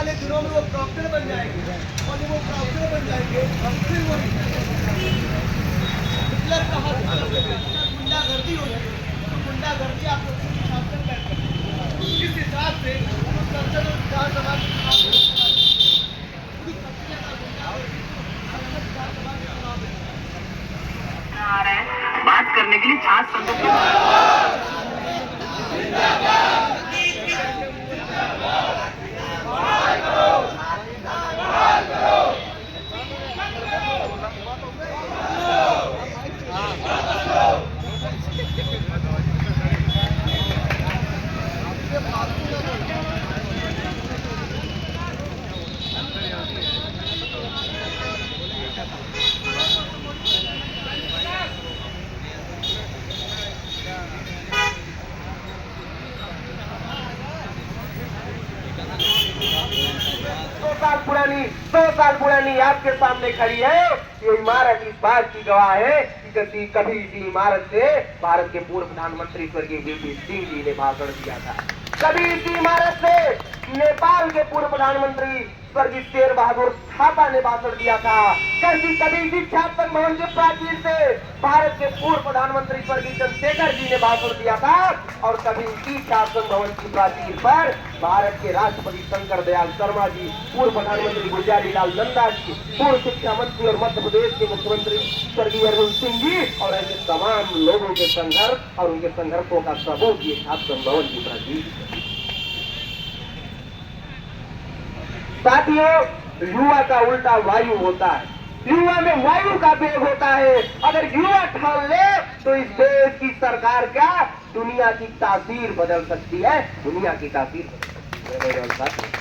वाले दिनों में वो प्रॉक्टर बन जाएंगे, और जब वो प्रॉक्टर बन जाएंगे फिर वो हिटलर कहा गुंडागर्दी होती है, तो गुंडागर्दी आप लोग शासन करते हैं। इस हिसाब से संसद और विधानसभा के आ रहे हैं बात करने के लिए छात्र संघों की सौ साल पुरानी आपके सामने खड़ी है। ये इमारत इस बात की गवाह है कि कभी इसी इमारत से भारत के पूर्व प्रधानमंत्री स्वर्गीय वीपी सिंह जी ने भाषण दिया था। कभी इसी इमारत से नेपाल के पूर्व प्रधानमंत्री स्वर्गीय शेर बहादुर थापा ने भाषण दिया था। कभी इसी छात्र भवन के प्राचीर से भारत के पूर्व प्रधानमंत्री स्वर्गीय चंद्रशेखर जी ने भाषण दिया था। और कभी इसी छात्र भवन की प्राचीर पर भारत के राष्ट्रपति शंकर दयाल शर्मा जी, पूर्व प्रधानमंत्री गुलजारी लाल नंदा जी, पूर्व शिक्षा मंत्री और मध्य प्रदेश के मुख्यमंत्री स्वर्गीय अरविंद सिंह जी, और ऐसे तमाम लोगों के संघर्ष और उनके संघर्षों का सबूत ये छात्र भवन की प्राचीर। साथियों, युवा का उल्टा वायु होता है। युवा में वायु का वेग होता है। अगर युवा ठान ले तो इस देश की सरकार का दुनिया की तासीर बदल सकती है, दुनिया की तासीर बदल सकती है।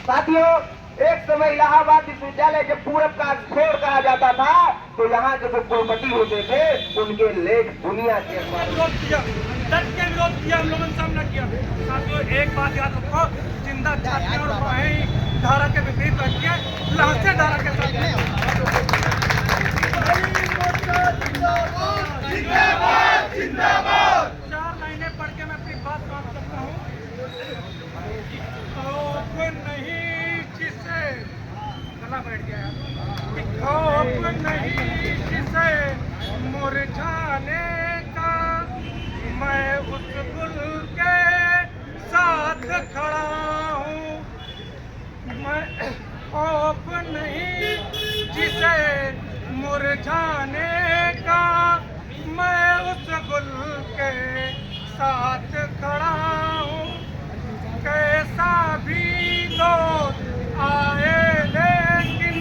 साथियों, एक समय इलाहाबाद विश्वविद्यालय जब पूरब का छोर कहा जाता था तो यहाँ के जो कुलपति होते थे उनके लेख दुनिया के विरोध किया, डट के विरोध किया, हम लोगों ने सामना किया। साथियों, एक बात याद रखो, जिंदा जाति और वहीं धारा के विपरीत बैठती है, लाशें धारा के साथ। 4 महीने पढ़ के मैं अपनी बात समाप्त करता हूँ। खौफ नहीं जिसे, गला बैठ गया यार, खौफ नहीं जिसे मुरझाने का, मैं उस गुल के साथ खड़ा हूँ। मैं खौफ नहीं जिसे मुरझाने का, मैं उस गुल के साथ खड़ा हूँ। कैसा भी दोस्त आए लेकिन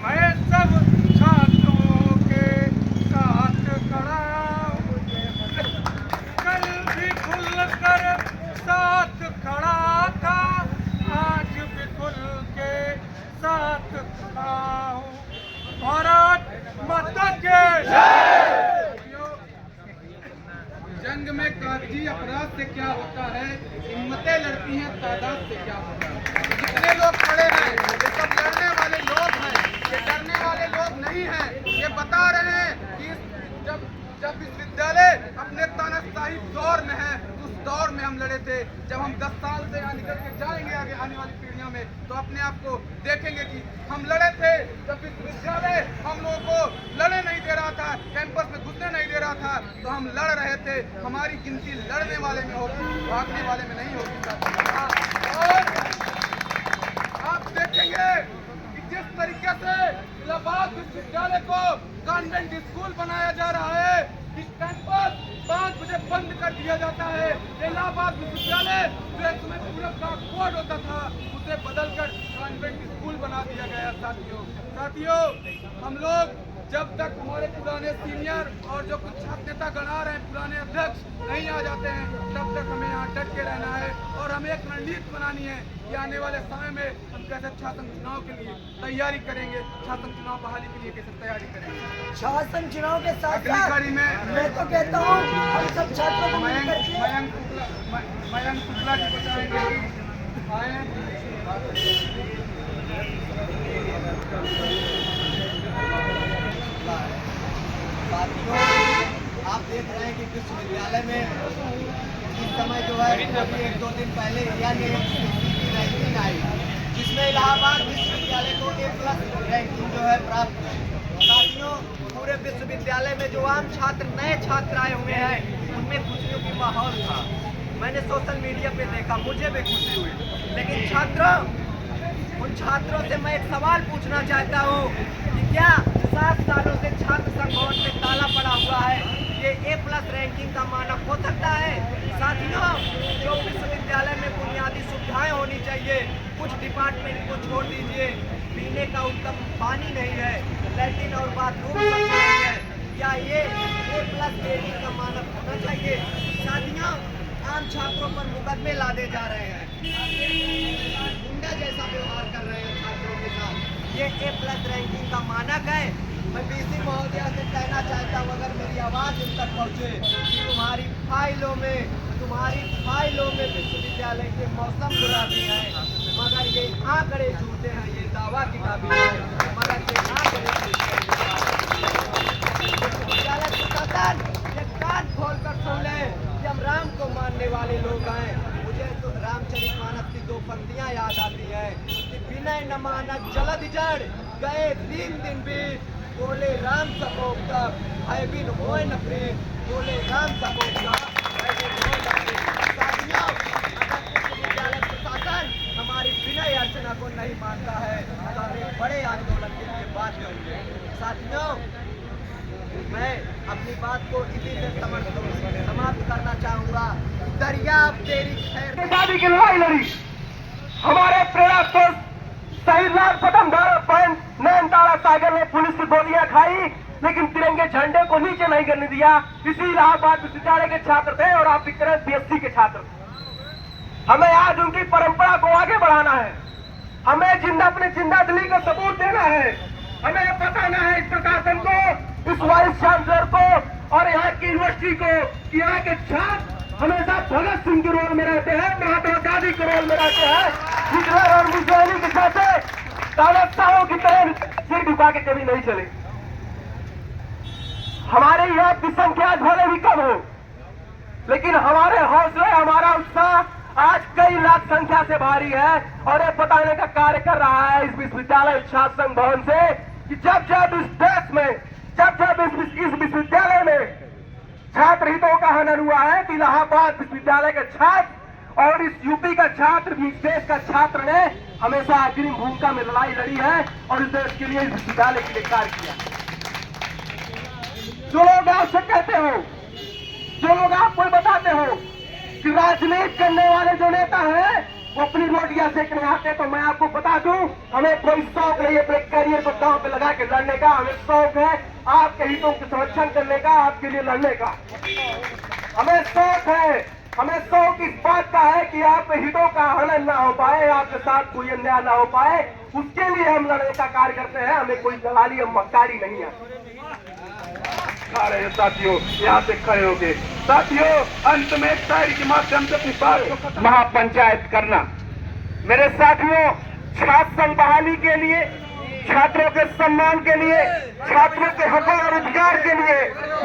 मैं सब छात्रों के साथ खड़ा हूँ। कल भी खुलकर साथ खड़ा था, आज भी खुल के साथ खड़ा हूँ। भारत माता के जंग में कागजी अपराध से क्या होता है, हिम्मतें लड़ती हैं तादाद से क्या होता है। जितने लोग खड़े हैं ये सब लड़ने वाले लोग हैं, ये डरने वाले लोग नहीं हैं। ये बता रहे हैं कि जब विश्वविद्यालय अपने तानाशाही दौर में है, उस दौर में हम लड़े थे। जब हम 10 साल से यहाँ निकल के जाएंगे आगे आने वाली पीढ़ियों में तो अपने आप को देखेंगे कि हम लड़े थे। जब विश्वविद्यालय हम लोगों को लड़ने नहीं दे रहा था, कैंपस में घुसने नहीं दे रहा था, तो हम लड़ रहे थे। हमारी गिनती लड़ने वाले में होगी, भागने वाले में नहीं होगी। और आप देखेंगे कि जिस तरीके से इलाहाबाद विश्वविद्यालय को कॉन्वेंट स्कूल बनाया जा रहा है, इस कैंपस 5 बजे बंद कर दिया जाता है। इलाहाबाद विश्वविद्यालय जो एक समय पूरब का कोड होता था उसे बदलकर कॉन्वेंट स्कूल बना दिया गया। साथियों, हम लोग जब तक हमारे पुराने सीनियर और जो कुछ छात्र नेता गण आ रहे हैं, पुराने अध्यक्ष नहीं आ जाते हैं, तब तक हमें यहाँ डट के रहना है। और हमें एक रणनीति बनानी है कि आने वाले समय में हम कैसे शासन चुनाव के लिए तैयारी करेंगे, शासन चुनाव बहाली के लिए कैसे तैयारी करेंगे। शासन चुनाव के साथ अगली कड़ी में मैं तो कहता हूँ हम सब छात्रों को मयंक शुक्ला जी बताएंगे। आए साथियों, आप देख रहे हैं कि विश्वविद्यालय में इस समय जो है 1-2 दिन पहले यानी रैंकिंग आई, जिसमें इलाहाबाद विश्वविद्यालय को A+ रैंकिंग जो है प्राप्त हुई। साथियों, पूरे विश्वविद्यालय में जो आम छात्र नए छात्र आए हुए हैं, उनमें खुशियों की माहौल था। मैंने सोशल मीडिया पे देखा, मुझे भी खुशी हुई। लेकिन छात्रों, उन छात्रों से मैं एक सवाल पूछना चाहता हूँ कि क्या 7 सालों से छात्र संघ भवन में ताला पड़ा हुआ है, ये A+ रैंकिंग का मानक हो सकता है? साथियों, जो विश्वविद्यालय में बुनियादी सुविधाएं होनी चाहिए, कुछ डिपार्टमेंट को छोड़ दीजिए, पीने का उत्तम पानी नहीं है, लैट्रिन और बाथरूम नहीं है, क्या ये A+ रैंकिंग का मानक होना चाहिए? साथियों, आम छात्रों पर मुकदमे लादे जा रहे हैं, गुंडा जैसा व्यवहार कर रहे हैं छात्रों के साथ। ये A+ रैंकिंग का मानक है। मैं BC महोदया से कहना चाहता हूँ, अगर मेरी आवाज़ उन तक पहुँचे कि तुम्हारी फाइलों में विश्वविद्यालय के मौसम गुलाबी है, मगर ये आंकड़े झूठे हैं, ये दावा किताबी है, मगर ये आंकड़े झूठे हैं। विश्वविद्यालय प्रशासन ये कान खोल कर सुन ले कि हम राम को मानने वाले लोग हैं। मुझे तो रामचरितमानस की 2 पंक्तियां याद आती है कि विनय न मानक जलद जड़, गए 3 दिन बीत, बोले राम सपोक तक, है बिन होए न प्रेम, बोले राम सपोक तक, है बिन होए न प्रेम। साथियों, अगर विश्वविद्यालय प्रशासन हमारी विनय अर्चना को नहीं मानता है तो हम एक बड़े आंदोलन के लिए बात करेंगे। साथियों, मैं अपनी बात को इसी से समाप्त करना चाहूँगा। दरियाब तेरी खैर आजादी की लड़ाई लड़ी, हमारे प्रेरणा स्रोत शहीद लाल पदम नैनतारा सागर ने पुलिस की गोलियां खाई, लेकिन तिरंगे झंडे को नीचे नहीं करने दिया। इसी इलाहाबाद विश्वविद्यालय के छात्र थे और आप BSc के छात्र थे। हमें आज उनकी परंपरा को आगे बढ़ाना है, हमें अपनी जिंदा दिली का सबूत देना है, हमें बताना है इस प्रशासन को, इस वाइस चांसलर को और यहाँ की यूनिवर्सिटी को कि यहाँ के छात्र हमेशा भगत सिंह के रोल में रहते हैं, महात्मा गांधी के रोल में रहते हैं, हिटलर और मुसोलिनी के साथ तानाशाहों की तरह सिर झुका के कभी नहीं चले। हमारे यहाँ की संख्या भले भी कम हो, लेकिन हमारे हौसले, हमारा उत्साह आज कई लाख संख्या से भारी है और ये बताने का कार्य कर रहा है इस विश्वविद्यालय छात्र संघ भवन से कि जब इस देश में, जब इस विश्वविद्यालय में छात्र हितों का हनन हुआ है, तो इलाहाबाद विश्वविद्यालय के छात्र और इस यूपी का छात्र भी, इस देश का छात्र ने हमेशा अग्रिम भूमिका में लड़ाई लड़ी है और इस देश के लिए, इस विश्वविद्यालय के लिए कार्य किया। जो लोग आपसे कहते हो, जो लोग आपको बताते हो कि राजनीति करने वाले जो नेता हैं वो अपनी रोटियां सेकने आते, तो मैं आपको बता दूं, हमें कोई शौक नहीं है अपने करियर को दांव पे लगा के लड़ने का। हमें शौक है आपके हितों के संरक्षण करने का, आपके लिए लड़ने का। हमें शौक है, हमें शौक इस बात का है कि आपके हितों का हनन ना हो पाए, आपके साथ कोई अन्याय ना हो पाए, उसके लिए हम लड़ने का कार्य करते हैं। हमें कोई दलाली या मक्कारी नहीं है। खा रहे हैं साथियों, यहाँ से खड़े होके। साथियों, अंत में एक शायरी के माध्यम से अपनी बात को महापंचायत करना। मेरे साथियों, छात्र संघ बहाली के लिए, छात्रों के सम्मान के लिए, छात्रों के हकों और अधिकार के लिए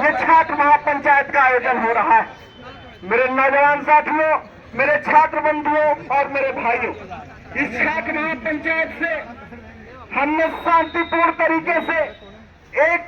ये छात्र महापंचायत का आयोजन हो रहा है। मेरे नौजवान साथियों, मेरे छात्र बंधुओं और मेरे भाइयों, इस छात्र महापंचायत से हमने शांतिपूर्ण तरीके से एक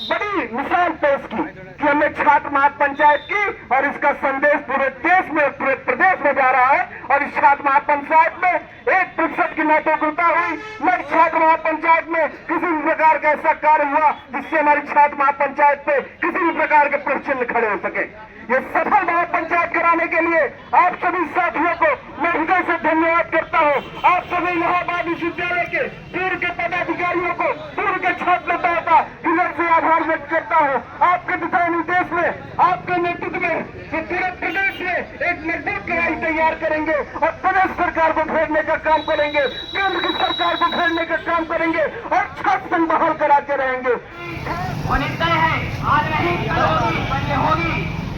बड़ी मिसाल पेश की कि हमने छात्र महापंचायत की और इसका संदेश पूरे देश में, पूरे प्रदेश में जा रहा है। और इस छात्र महापंचायत में 1% की महत्वपूर्णता हुई। न छात्र महापंचायत में किसी भी प्रकार का ऐसा कार्य हुआ जिससे हमारी छात्र महापंचायत पे किसी भी प्रकार के प्रश्न खड़े हो सके। ये सफल महापंचायत कराने के लिए आप सभी साथियों को मैं हृदय से धन्यवाद करता हूँ। आप सभी इलाहाबाद विश्वविद्यालय के पूर्व के पदाधिकारियों को, पूर्व के छात्र नेताओं का हृदय से आभार व्यक्त करता हूँ। आपके दिशा निर्देश में, आपके नेतृत्व में पूरे प्रदेश में एक मजबूत लड़ाई तैयार करेंगे और प्रदेश सरकार को घेरने का काम करेंगे, केंद्र की सरकार को घेरने का काम करेंगे और छात्र संघ बहाल कराते रहेंगे। होनी तय है, आज नहीं कल होगी, पहले होगी।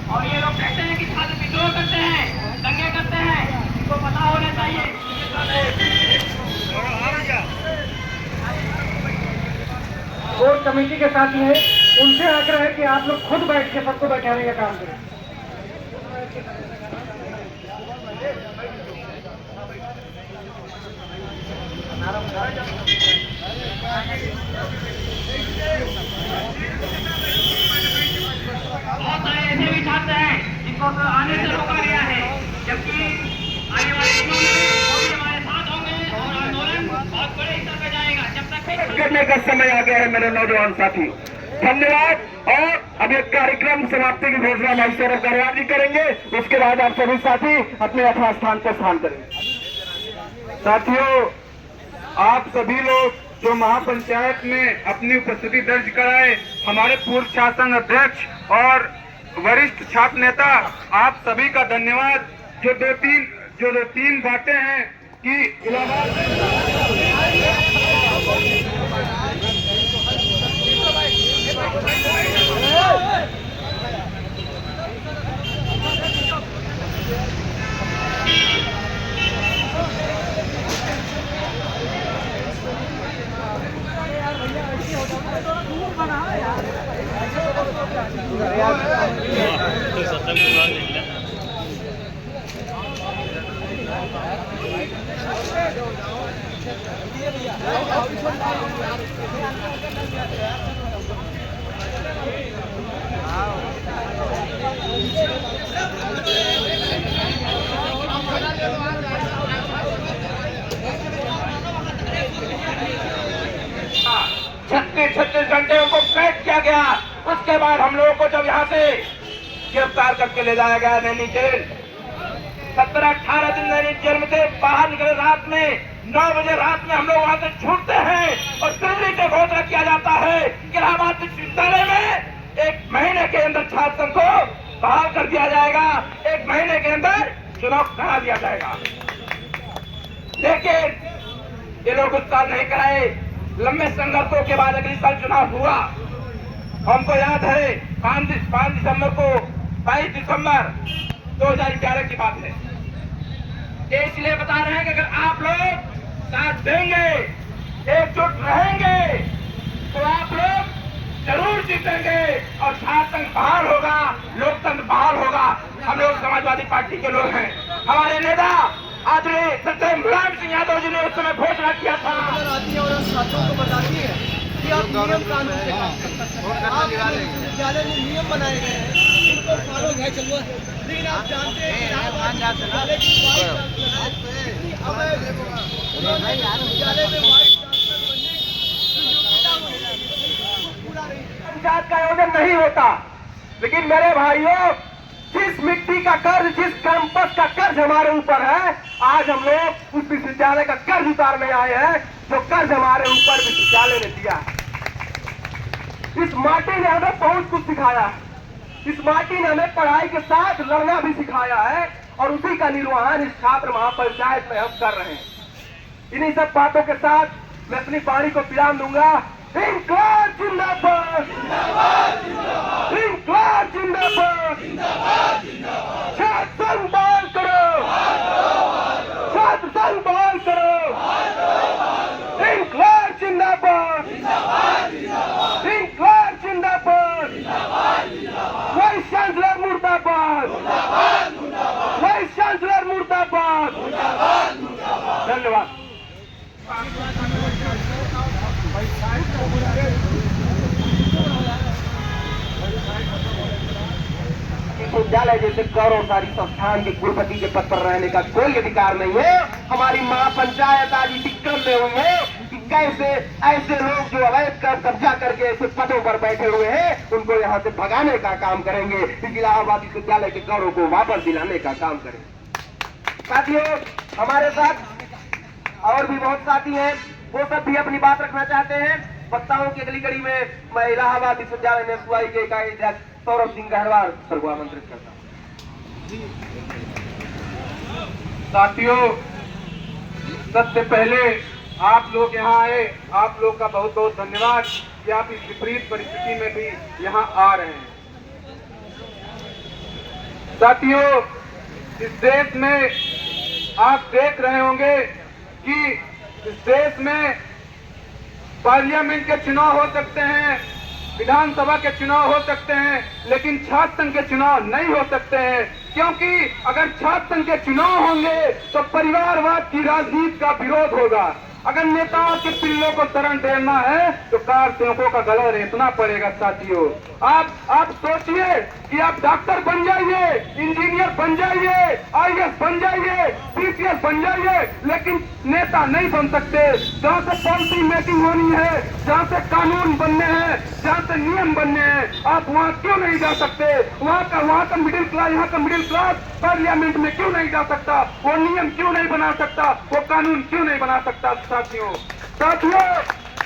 और ये लोग कहते हैं कि छात्र विद्रोह करते हैं, दंगे करते हैं, इनको पता होना चाहिए। कोर कमेटी के साथी हैं, उनसे आग्रह है कि आप लोग खुद बैठ के सबको बैठाने का काम करें। बहुत सारे ऐसे भी छात्र हैं जिनको आने से रोका गया है, जबकि आने वाले दिनों में वो भी हमारे साथ होंगे और आंदोलन बहुत बड़े स्तर पे जाएगा जब तक करने का समय आ गया है मेरे नौजवान साथी। धन्यवाद। और अब ये कार्यक्रम समाप्ति की घोषणा भाई सौरभ गढ़वाल जी करेंगे। उसके बाद आप सभी साथी अपने यथा स्थान पर स्थान करेंगे। साथियों, आप सभी लोग जो महापंचायत में अपनी उपस्थिति दर्ज कराए, हमारे पूर्व शासन अध्यक्ष और वरिष्ठ छात्र नेता, आप सभी का धन्यवाद। जो दो तीन बातें हैं कि इलाहाबाद छत्तीस घंटे उनको कैद किया गया। उसके बाद हम लोगों को जब यहाँ से गिरफ्तार करके ले जाया गया नैनी जेल, 17-18 दिन नैनी जेल में से बाहर निकले। रात में 9 बजे रात में हम लोग वहाँ से छूटते हैं और दिल्ली से घोषणा किया जाता है कि इलाहाबाद विश्वविद्यालय में 1 महीने के अंदर छात्र संघ को बहाल कर दिया जाएगा, 1 महीने के अंदर चुनाव करा दिया जाएगा। लेकिन ये लोग उस साल नहीं कराए। लंबे संघर्षों के बाद अगले साल चुनाव हुआ। हमको याद है 22 दिसंबर 2011 की बात है। ये इसलिए बता रहे हैं कि अगर आप लोग साथ देंगे, एकजुट रहेंगे, तो आप लोग जरूर जीतेंगे और छात्र संघ बहाल होगा, लोकतंत्र बहाल होगा। हम लोग समाजवादी पार्टी के लोग हैं। हमारे नेता आदरणीय सत्येंद्र मुलायम सिंह यादव जी ने उस समय घोषणा किया था आती है और उन छात्रों को बताती है कि आप नियम कानून से काम करते हैं। आप विद्यालय में नियम बनाए गए हैं, उनको फॉलो है चलो। लेकिन आप जानते हैं कि विद्यालय की वाइस कितनी अवैध है। उन्होंने विद्यालय में वाइस चांसलर बनने की जो योग्यता है पूरा नहीं। पंचायत का आयोजन नहीं होता। लेकिन मेरे भाइयों, जिस मिट्टी का कर्ज, जिस कैंपस का कर्ज हमारे ऊपर है, आज हम लोग उस विश्वविद्यालय का कर्ज उतारने आए हैं जो कर्ज हमारे ऊपर विश्वविद्यालय ने दिया है। इस माटी ने हमें बहुत कुछ सिखाया है। इस माटी ने हमें पढ़ाई के साथ लड़ना भी सिखाया है और उसी का निर्वहन इस छात्र महापंचायत में हम कर रहे हैं। इन्हीं सब बातों के साथ मैं अपनी वाणी को विराम दूंगा। इंकलाब जिंदाबाद, इंकलाब जिंदाबाद, छात्र संघ बहाल करो, छात्र संघ बहाल करो, इंकलाब जिंदाबाद, इंकलाब जिंदाबाद, वाइस चांसलर मुर्दाबाद, वाइस चांसलर मुर्दाबाद। धन्यवाद। विश्वविद्यालय जैसे गौरवशाली संस्थान के कुलपति के पद पर रहने का कोई अधिकार नहीं है। हमारी महापंचायत आज इसी क्रम में हुई है कि कैसे ऐसे लोग जो अवैध कर कब्जा करके ऐसे पदों पर बैठे हुए हैं उनको यहाँ से भगाने का काम करेंगे। इस इलाहाबाद विश्वविद्यालय के गौरव को वापस दिलाने का काम करेंगे। साथियों, हमारे साथ और भी बहुत साथी हैं, वो सब भी अपनी बात रखना चाहते हैं। वक्ताओं की अगली कड़ी में मैं इलाहाबाद विश्वविद्यालय में सुआई के इकाई अध्यक्ष सौरभ सिंह गहरवाल सर को आमंत्रित करता हूँ। साथियों, सबसे पहले आप लोग यहाँ आए, आप लोग का बहुत बहुत धन्यवाद कि आप इस विपरीत परिस्थिति में भी यहाँ आ रहे हैं। साथियों, इस देश में आप देख रहे होंगे कि इस देश में पार्लियामेंट के चुनाव हो सकते हैं, विधानसभा के चुनाव हो सकते हैं, लेकिन छात्र संघ के चुनाव नहीं हो सकते हैं। क्योंकि अगर छात्र संघ के चुनाव होंगे तो परिवारवाद की राजनीति का विरोध होगा। अगर नेताओं के पिल्लों को शरण देना है तो कार सेवकों का गला रेतना पड़ेगा साथियों। आप सोचिए कि आप डॉक्टर बन जाइए, इंजीनियर बन जाइए, IAS बन जाइए, PCS बन जाइए, लेकिन नेता नहीं बन सकते। जहाँ से पॉलिसी मेकिंग होनी है, जहाँ से कानून बनने हैं, जहाँ से नियम बनने हैं, आप वहाँ क्यों नहीं जा सकते? वहाँ का मिडिल क्लास, यहाँ का मिडिल क्लास पार्लियामेंट में क्यों नहीं जा सकता? वो नियम क्यों नहीं बना सकता? वो कानून क्यों नहीं बना सकता? साथियों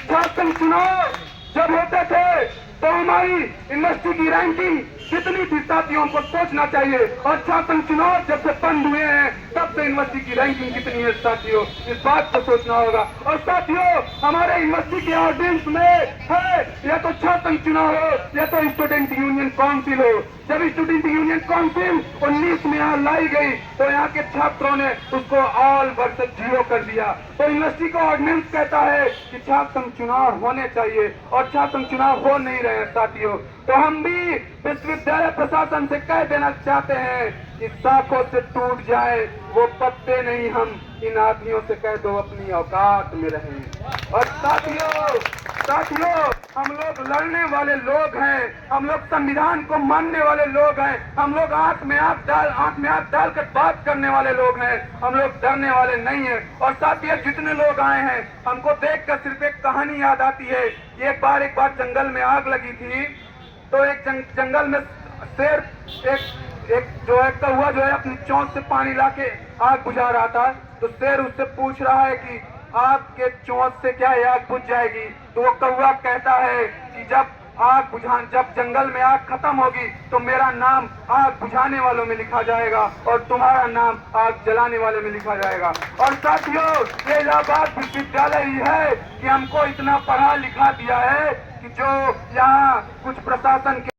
शासन चुनाव जब होते थे तो हमारी यूनिवर्सिटी की रैंकिंग कितनी थी साथियों को सोचना चाहिए। और शासन चुनाव जब से बंद हुए हैं तब से यूनिवर्सिटी की रैंकिंग कितनी है साथियों, इस बात को सोचना होगा। और साथियों हमारे यूनिवर्सिटी के ऑर्डिनेंस में है या तो शासन चुनाव हो या तो स्टूडेंट यूनियन काउंसिल हो। जब स्टूडेंट यूनियन काउंसिल 19 में यहाँ लाई गई तो यहाँ के छात्रों ने उसको ऑल वर्सेस 0 कर दिया। तो यूनिवर्सिटी का ऑर्डिनेंस कहता है कि शासन चुनाव होने चाहिए और शासन चुनाव हो नहीं रहे हैं साथियों। तो हम भी विश्वविद्यालय प्रशासन से कह देना चाहते हैं कि शाखों से टूट जाए वो पत्ते नहीं, हम इन हाथियों से कह दो अपनी औकात में रहें। और साथियों हम लोग लड़ने वाले लोग हैं, हम लोग संविधान को मानने वाले लोग हैं, हम लोग आंख में आंख डालकर बात करने वाले लोग हैं, हम लोग डरने वाले नहीं हैं। और साथियों जितने लोग आए हैं हमको देखकर सिर्फ एक कहानी याद आती है। एक बार जंगल में आग लगी थी तो एक जंगल में शेर एक जो है कौवा जो है अपनी चोंच से पानी लाके आग बुझा रहा था। तो शेर उससे पूछ रहा है कि आपके चोंच से क्या आग बुझ जाएगी? तो वो कौवा कहता है कि जब जंगल में आग खत्म होगी तो मेरा नाम आग बुझाने वालों में लिखा जाएगा और तुम्हारा नाम आग जलाने वाले में लिखा जाएगा। और साथियों ये इलाहाबाद विश्वविद्यालय ही है कि हमको इतना पढ़ा लिखा दिया है कि जो यहाँ कुछ प्रशासन के